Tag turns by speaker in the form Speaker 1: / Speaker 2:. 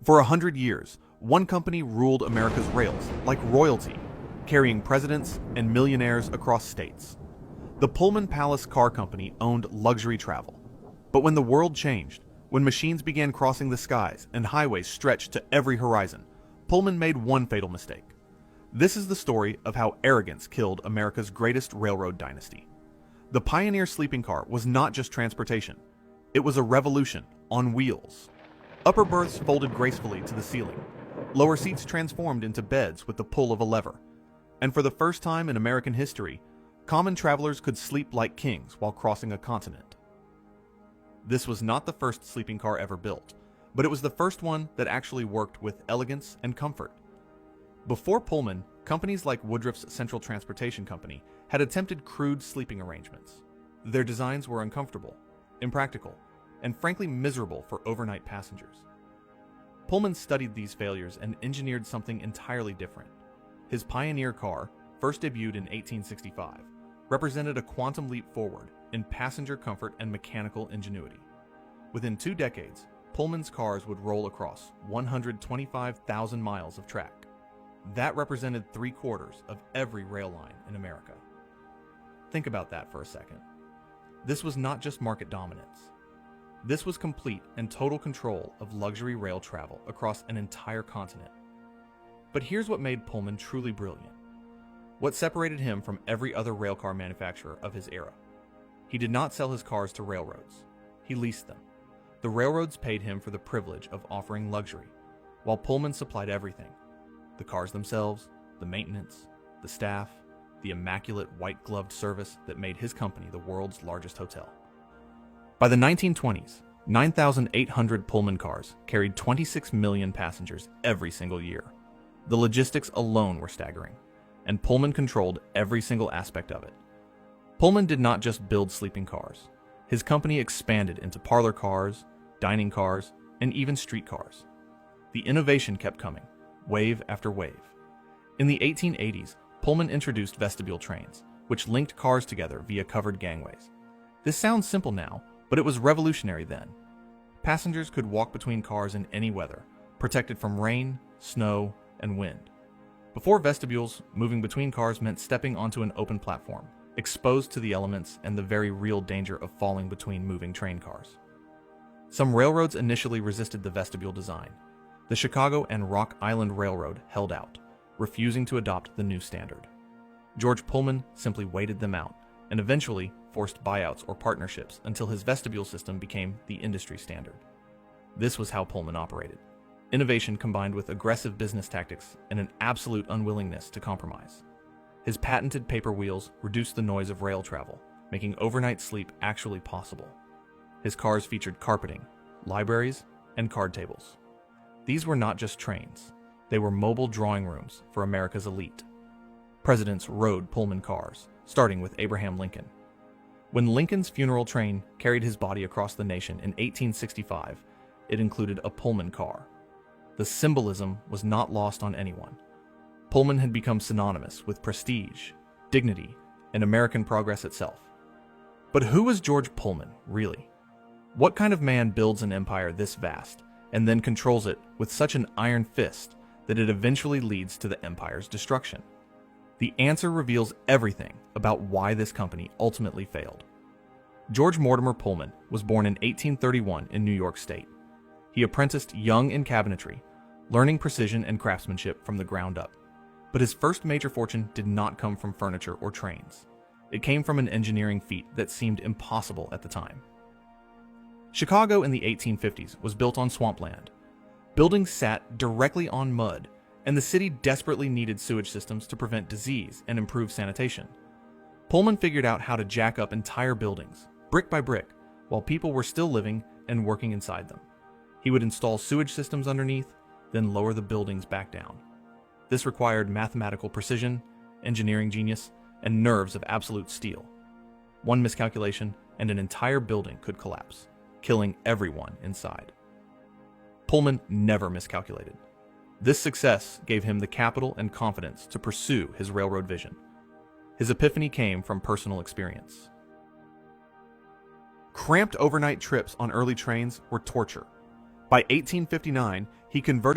Speaker 1: For 100 years, one company ruled America's rails like royalty, carrying presidents and millionaires across states. The Pullman Palace Car Company owned luxury travel. But when the world changed, when machines began crossing the skies and highways stretched to every horizon, Pullman made one fatal mistake. This is the story of how arrogance killed America's greatest railroad dynasty. The Pioneer sleeping car was not just transportation. It was a revolution on wheels. Upper berths folded gracefully to the ceiling. Lower seats transformed into beds with the pull of a lever. And for the first time in American history, common travelers could sleep like kings while crossing a continent. This was not the first sleeping car ever built, but it was the first one that actually worked with elegance and comfort. Before Pullman, companies like Woodruff's Central Transportation Company had attempted crude sleeping arrangements. Their designs were uncomfortable, impractical, and frankly miserable for overnight passengers. Pullman studied these failures and engineered something entirely different. His Pioneer car, first debuted in 1865, represented a quantum leap forward in passenger comfort and mechanical ingenuity. Within 2 decades, Pullman's cars would roll across 125,000 miles of track. That represented 3/4 of every rail line in America. Think about that for a second. This was not just market dominance. This was complete and total control of luxury rail travel across an entire continent. But here's what made Pullman truly brilliant. What separated him from every other railcar manufacturer of his era. He did not sell his cars to railroads. He leased them. The railroads paid him for the privilege of offering luxury, while Pullman supplied everything. The cars themselves, the maintenance, the staff, the immaculate white-gloved service that made his company the world's largest hotel. By the 1920s, 9,800 Pullman cars carried 26 million passengers every single year. The logistics alone were staggering, and Pullman controlled every single aspect of it. Pullman did not just build sleeping cars. His company expanded into parlor cars, dining cars, and even street cars. The innovation kept coming, wave after wave. In the 1880s, Pullman introduced vestibule trains, which linked cars together via covered gangways. This sounds simple now, but it was revolutionary then. Passengers could walk between cars in any weather, protected from rain, snow, and wind. Before vestibules, moving between cars meant stepping onto an open platform, exposed to the elements and the very real danger of falling between moving train cars. Some railroads initially resisted the vestibule design. The Chicago and Rock Island Railroad held out, refusing to adopt the new standard. George Pullman simply waited them out, and eventually forced buyouts or partnerships until his vestibule system became the industry standard. This was how Pullman operated. Innovation combined with aggressive business tactics and an absolute unwillingness to compromise. His patented paper wheels reduced the noise of rail travel, making overnight sleep actually possible. His cars featured carpeting, libraries, and card tables. These were not just trains. They were mobile drawing rooms for America's elite. Presidents rode Pullman cars, starting with Abraham Lincoln. When Lincoln's funeral train carried his body across the nation in 1865, it included a Pullman car. The symbolism was not lost on anyone. Pullman had become synonymous with prestige, dignity, and American progress itself. But who was George Pullman, really? What kind of man builds an empire this vast and then controls it with such an iron fist that it eventually leads to the empire's destruction? The answer reveals everything about why this company ultimately failed. George Mortimer Pullman was born in 1831 in New York State. He apprenticed young in cabinetry, learning precision and craftsmanship from the ground up. But his first major fortune did not come from furniture or trains. It came from an engineering feat that seemed impossible at the time. Chicago in the 1850s was built on swampland. Buildings sat directly on mud, and the city desperately needed sewage systems to prevent disease and improve sanitation. Pullman figured out how to jack up entire buildings, brick by brick, while people were still living and working inside them. He would install sewage systems underneath, then lower the buildings back down. This required mathematical precision, engineering genius, and nerves of absolute steel. One miscalculation, and an entire building could collapse, killing everyone inside. Pullman never miscalculated. This success gave him the capital and confidence to pursue his railroad vision. His epiphany came from personal experience. Cramped overnight trips on early trains were torture. By 1859, he converted